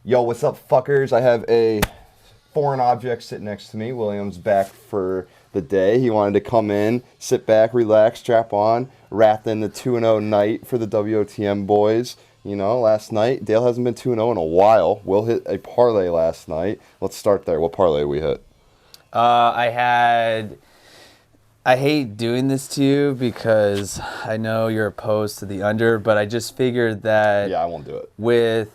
Yo, what's up, fuckers? I have a foreign object sitting next to me. William's back for the day. He wanted to come in, sit back, relax, strap on, wrap in the 2-0 night for the WOTM boys. You know, last night, Dale hasn't been 2-0 in a while. Will hit a parlay last night. Let's start there. What parlay we hit? I hate doing this to you because I know you're opposed to the under, but I just figured that Yeah, I won't do it. with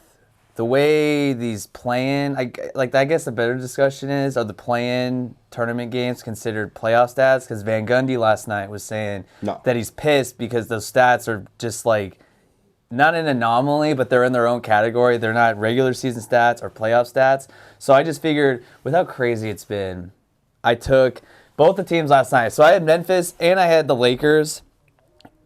the way these play-in, I guess the better discussion is, are the play-in tournament games considered playoff stats? Because Van Gundy last night was saying that he's pissed because those stats are just like, not an anomaly, but they're in their own category. They're not regular season stats or playoff stats. So I just figured, with how crazy it's been, I took both the teams last night. So I had Memphis and I had the Lakers.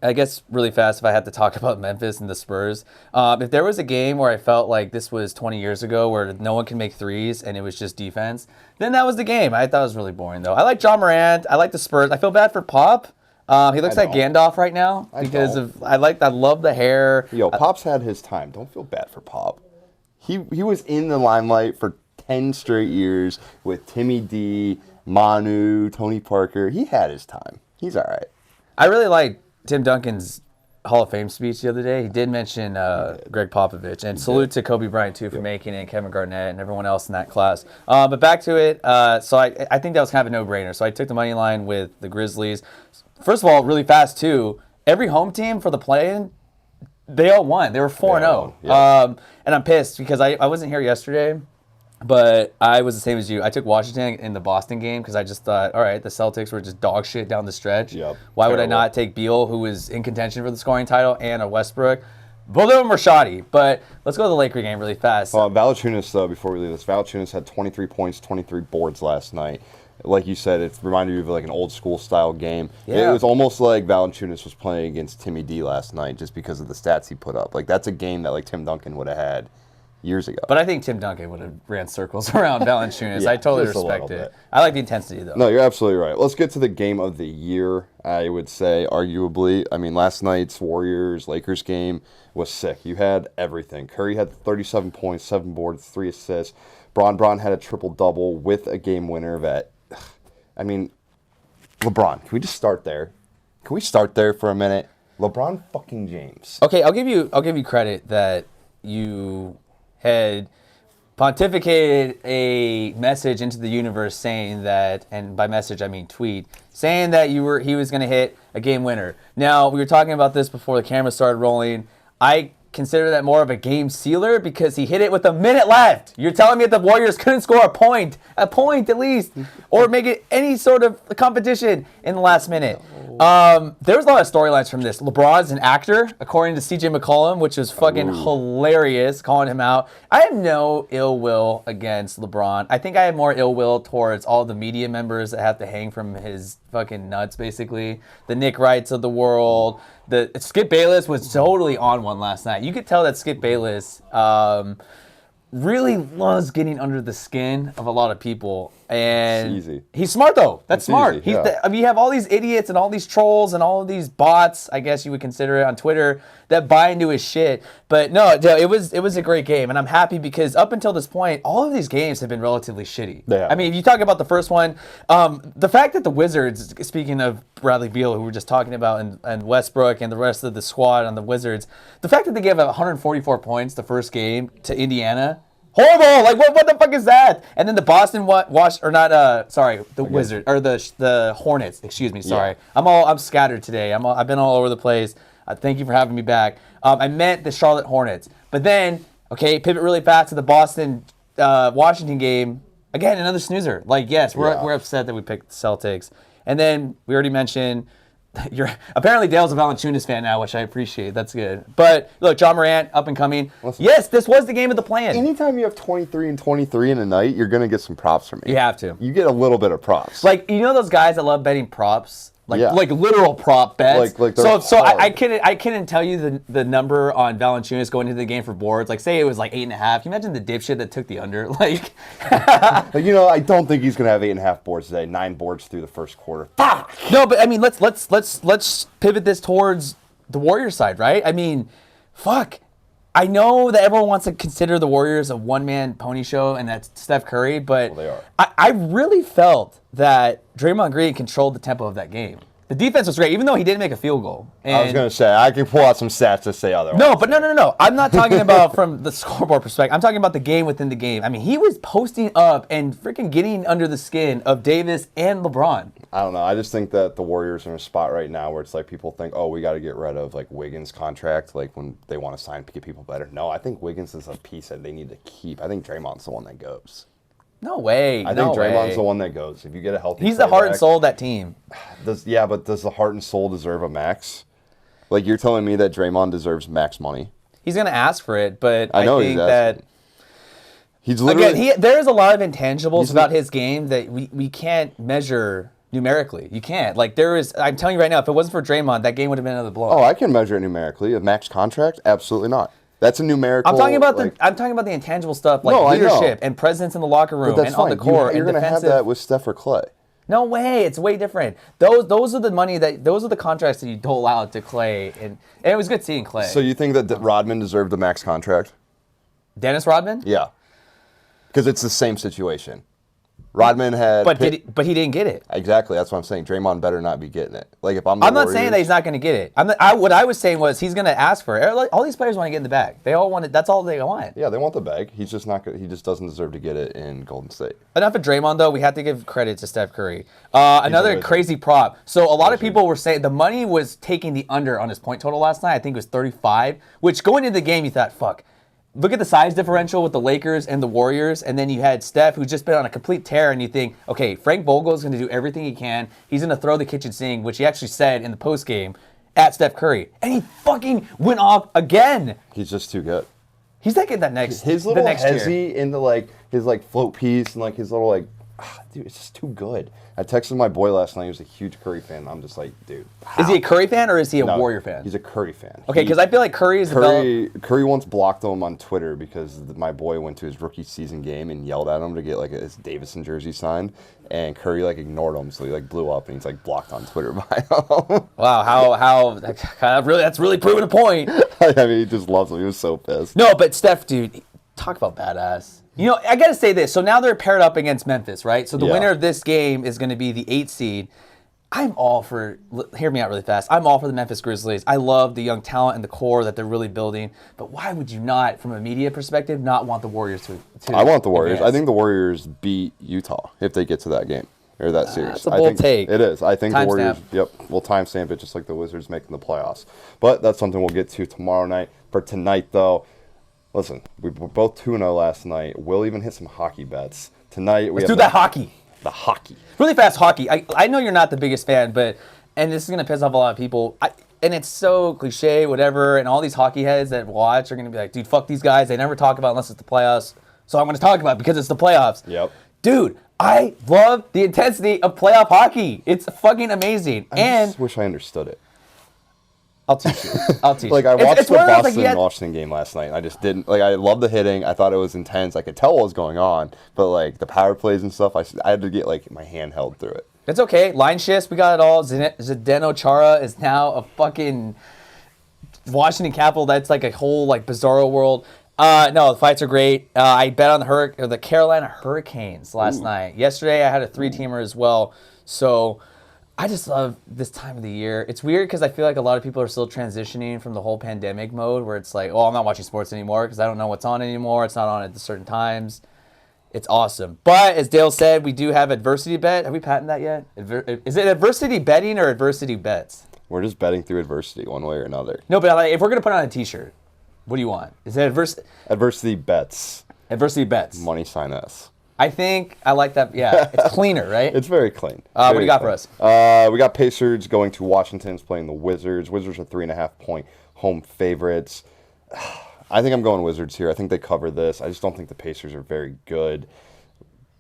I guess really fast if I had to talk about Memphis and the Spurs. If there was a game where I felt like this was 20 years ago where no one can make threes and it was just defense, then that was the game. I thought it was really boring, though. I like John Morant. I like the Spurs. I feel bad for Pop. He looks like Gandalf right now because I love the hair. Yo, Pop's had his time. Don't feel bad for Pop. He was in the limelight for 10 straight years with Timmy D, Manu, Tony Parker. He had his time. He's all right. I really like Tim Duncan's Hall of Fame speech the other day. He did mention Greg Popovich, and salute to Kobe Bryant too for making it, and Kevin Garnett and everyone else in that class. But back to it. So I think that was kind of a no-brainer. So I took the money line with the Grizzlies. First of all, really fast too. Every home team for the play-in, they all won. They were 4-0. Yeah. And I'm pissed because I wasn't here yesterday, but I was the same as you. I took Washington in the Boston game because I just thought, all right, the Celtics were just dog shit down the stretch. Yep. Why would I not take Beal, who was in contention for the scoring title, and a Westbrook? Both of them were shoddy, but let's go to the Laker game really fast. Valanciunas, though, before we leave this, Valanciunas had 23 points, 23 boards last night. Like you said, it reminded you of like an old school style game. Yeah. It was almost like Valanciunas was playing against Timmy D last night just because of the stats he put up. Like that's a game that like Tim Duncan would have had years ago. But I think Tim Duncan would have ran circles around Valanciunas. I totally respect it. I like the intensity, though. No, you're absolutely right. Let's get to the game of the year, I would say, arguably. I mean, last night's Warriors-Lakers game was sick. You had everything. Curry had 37 points, 7 boards, 3 assists. Braun had a triple-double with a game winner that, I mean, LeBron, can we just start there? Can we start there for a minute? LeBron fucking James. Okay, I'll give you credit that you had pontificated a message into the universe saying that, and by message I mean tweet, saying that he was going to hit a game winner. Now, we were talking about this before the camera started rolling. I consider that more of a game sealer because he hit it with a minute left. You're telling me that the Warriors couldn't score a point at least, or make it any sort of competition in the last minute. There was a lot of storylines from this. LeBron's an actor, according to CJ McCollum, which was fucking hilarious, calling him out. I have no ill will against LeBron. I think I have more ill will towards all the media members that have to hang from his fucking nuts, basically. The Nick Wrights of the world. Skip Bayless was totally on one last night. You could tell that Skip Bayless really loves getting under the skin of a lot of people. And it's easy. He's smart, though. That's smart. Easy, yeah. I mean, you have all these idiots and all these trolls and all of these bots, I guess you would consider it, on Twitter that buy into his shit. But no, it was a great game. And I'm happy because up until this point, all of these games have been relatively shitty. Yeah. I mean, if you talk about the first one, the fact that the Wizards, speaking of Bradley Beal, who we were just talking about, and Westbrook and the rest of the squad on the Wizards, the fact that they gave up 144 points the first game to Indiana, horrible! Like what the fuck is that? And then the Boston Wizard or the Hornets. Excuse me. Sorry, yeah. I'm scattered today. I've been all over the place. Thank you for having me back. I meant the Charlotte Hornets. But then, pivot really fast to the Boston Washington game. Again, another snoozer. Like yes, we're upset that we picked the Celtics. And then we already mentioned. Apparently Dale's a Valanciunas fan now, which I appreciate. That's good. But look, John Morant, up and coming. Listen, yes, this was the game of the plan. Anytime you have 23 and 23 in a night, you're going to get some props from me. You have to. You get a little bit of props. Like, you know those guys that love betting props? Like literal prop bets. So I couldn't tell you the number on Valanciunas going into the game for boards. Like say it was like 8.5. Can you imagine the dipshit that took the under? Like, I don't think he's gonna have 8.5 boards today. 9 boards through the first quarter. Fuck. No, but I mean let's pivot this towards the Warriors side, right? I mean, fuck. I know that everyone wants to consider the Warriors a one-man pony show, and that's Steph Curry, but Well, they are. I really felt that Draymond Green controlled the tempo of that game. The defense was great, even though he didn't make a field goal. And I was going to say, I can pull out some stats to say otherwise. no, but no. I'm not talking about from the scoreboard perspective. I'm talking about the game within the game. I mean, he was posting up and freaking getting under the skin of Davis and LeBron. I don't know. I just think that the Warriors are in a spot right now where it's like people think, oh, we got to get rid of like Wiggins' contract, like when they want to sign to get people better. No, I think Wiggins is a piece that they need to keep. I think Draymond's the one that goes. No way. I think Draymond's the one that goes. If you get a healthy, He's the heart and soul of that team. But does the heart and soul deserve a max? Like you're telling me that Draymond deserves max money? He's gonna ask for it, but I know think that he's literally again, there is a lot of intangibles about his game that we can't measure numerically. You can't. Like there is. I'm telling you right now, if it wasn't for Draymond, that game would have been another blowout. Oh, I can measure it numerically. A max contract? Absolutely not. That's a numerical. I'm talking about the intangible stuff like leadership and presence in the locker room and on the court. You're going to have that with Steph or Clay. No way, it's way different. Those are the contracts that you dole out to Clay, and it was good seeing Clay. So you think that Rodman deserved a max contract? Dennis Rodman? Yeah, because it's the same situation. Rodman had, but he didn't get it. Exactly, that's what I'm saying. Draymond better not be getting it. Like if I'm not saying that he's not going to get it. What I was saying was he's going to ask for it. All these players want to get in the bag. They all want it. That's all they want. Yeah, they want the bag. He's just not. He just doesn't deserve to get it in Golden State. Enough of Draymond though. We have to give credit to Steph Curry. Another crazy prop. So a lot of people were saying the money was taking the under on his point total last night. I think it was 35. Which going into the game you thought, fuck. Look at the size differential with the Lakers and the Warriors, and then you had Steph, who's just been on a complete tear, and you think, okay, Frank Vogel is going to do everything he can. He's going to throw the kitchen sink, which he actually said in the postgame, at Steph Curry. And he fucking went off again. He's just too good. He's not getting that next His little the next hezzy year. in the his float piece and his little dude, it's just too good. I texted my boy last night. He was a huge Curry fan. I'm just like, dude. How? Is he a Curry fan or is he a Warrior fan? He's a Curry fan. Okay, because I feel like Curry is Curry once blocked him on Twitter because my boy went to his rookie season game and yelled at him to get his Davison jersey signed, and Curry ignored him, so he blew up and he's blocked on Twitter by him. Wow, how that's really proving a point. I mean, he just loves him. He was so pissed. No, but Steph, dude, talk about badass. You know, I got to say this. So now they're paired up against Memphis, right? So the winner of this game is going to be the 8th seed. I'm all for, hear me out really fast, I'm all for the Memphis Grizzlies. I love the young talent and the core that they're really building. But why would you not, from a media perspective, not want the Warriors to I want the Warriors. advance? I think the Warriors beat Utah if they get to that game. Or that series. That's a bold take. It is. I think the Warriors, Timestamp. we'll timestamp it just like the Wizards making the playoffs. But that's something we'll get to tomorrow night. For tonight, though, listen, we were both 2-0 last night. We'll even hit some hockey bets. Tonight, Let's do that hockey. The hockey. Really fast hockey. I know you're not the biggest fan, and this is going to piss off a lot of people. And it's so cliche, whatever, and all these hockey heads that watch are going to be like, dude, fuck these guys. They never talk about it unless it's the playoffs. So I'm going to talk about it because it's the playoffs. Yep. Dude, I love the intensity of playoff hockey. It's fucking amazing. I just wish I understood it. I'll teach you. I watched the Boston-Washington game last night, and I just didn't. I love the hitting. I thought it was intense. I could tell what was going on. But, the power plays and stuff, I had to get, my hand held through it. It's okay. Line shifts, we got it all. Zdeno Chara is now a fucking Washington Capitol. That's a whole, bizarro world. No, the fights are great. I bet on the Carolina Hurricanes last night. Yesterday, I had a 3-teamer as well. So I just love this time of the year. It's weird because I feel like a lot of people are still transitioning from the whole pandemic mode where it's I'm not watching sports anymore because I don't know what's on anymore. It's not on at certain times. It's awesome. But as Dale said, we do have adversity bet. Have we patented that yet? Is it adversity betting or adversity bets? We're just betting through adversity one way or another. No, but if we're going to put on a t-shirt, what do you want? Is it adversity bets? Adversity bets. Money sign S. I think I like that. Yeah, it's cleaner, right? It's very clean. What do you got for us? We got Pacers going to Washington's playing the Wizards. Wizards are 3.5-point home favorites. I think I'm going Wizards here. I think they cover this. I just don't think the Pacers are very good.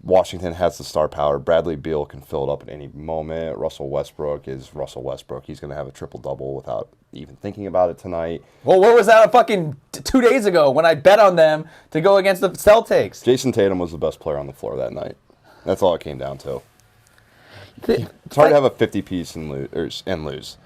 Washington has the star power. Bradley Beal can fill it up at any moment. Russell Westbrook is Russell Westbrook. He's going to have a triple-double without even thinking about it tonight. Well, where was that fucking 2 days ago when I bet on them to go against the Celtics? Jason Tatum was the best player on the floor that night. That's all it came down to. It's hard to have a 50-piece and lose.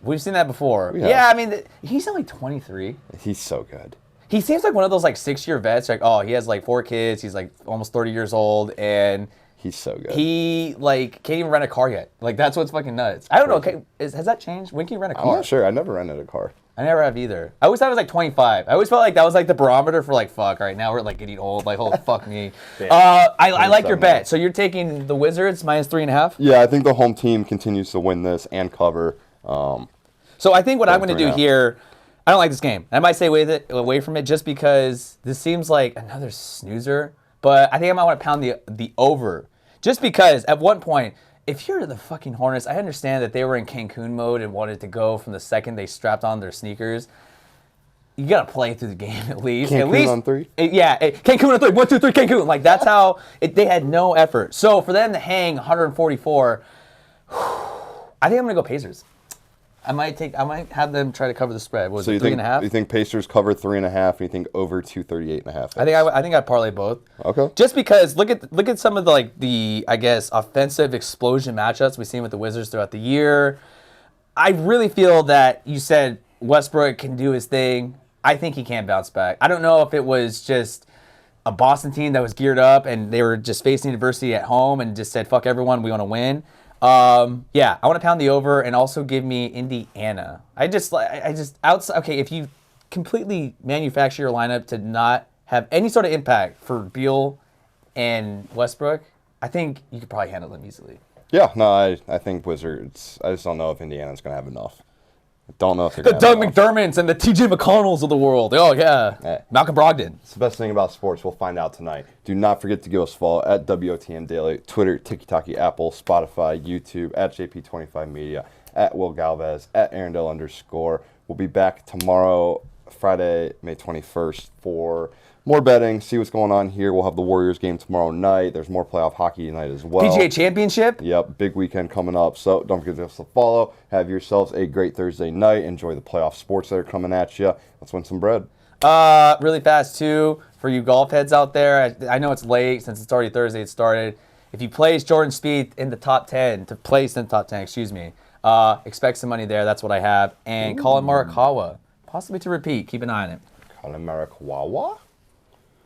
We've seen that before. have. Yeah, I mean, he's only 23. He's so good. He seems like one of those like 6-year vets. Like, oh, he has like 4 kids. He's like almost 30 years old, and He's so good. he like can't even rent a car yet. Like that's what's fucking nuts. I don't know. Okay, has that changed? When can you rent a car? I'm not sure. I never rented a car. I never have either. I always thought it was like 25. I always felt like that was like the barometer for like fuck. Right now we're like getting old. Like oh fuck me. I like your bet. So you're taking the Wizards minus 3.5. Yeah, I think the home team continues to win this and cover. So I think what I'm going to do 3.5. here, I don't like this game. I might stay away from it just because this seems like another snoozer. But I think I might want to pound the over. Just because at one point, if you're the fucking Hornets, I understand that they were in Cancun mode and wanted to go from the second they strapped on their sneakers. You got to play through the game at least. Cancun on 3? Cancun on 3. 1, 2, 3, Cancun. Like that's how they had no effort. So for them to hang 144, I think I'm going to go Pacers. I might have them try to cover the spread. What was So it, you 3.5? You think Pacers cover 3.5, and you think over 238.5? I think I parlay both. Okay. Just because look at some of the I guess offensive explosion matchups we've seen with the Wizards throughout the year. I really feel that you said Westbrook can do his thing. I think he can bounce back. I don't know if it was just a Boston team that was geared up and they were just facing adversity at home and just said fuck everyone, we want to win. Yeah, I want to pound the over and also give me Indiana. I just outside. Okay, if you completely manufacture your lineup to not have any sort of impact for Beal and Westbrook, I think you could probably handle them easily. Yeah, no, I think Wizards. I just don't know if Indiana's going to have enough. I don't know if they're The going Doug to have enough. McDermotts and the TJ McConnells of the world. Oh yeah, Hey. Malcolm Brogdon. It's the best thing about sports. We'll find out tonight. Do not forget to give us a follow at wotmdaily, Twitter, TikTok, Apple, Spotify, YouTube, at JP25Media, at Will Galvez, at Arendelle_. We'll be back tomorrow, Friday, May 21st, for more betting, see what's going on here. We'll have the Warriors game tomorrow night. There's more playoff hockey tonight as well. PGA Championship. Yep, big weekend coming up. So don't forget to give us a follow. Have yourselves a great Thursday night. Enjoy the playoff sports that are coming at you. Let's win some bread. Really fast too for you golf heads out there. I know it's late since it's already Thursday. It started. If you place Jordan Spieth in the top 10, excuse me, expect some money there. That's what I have. And Colin Morikawa, possibly to repeat. Keep an eye on it. Colin Morikawa?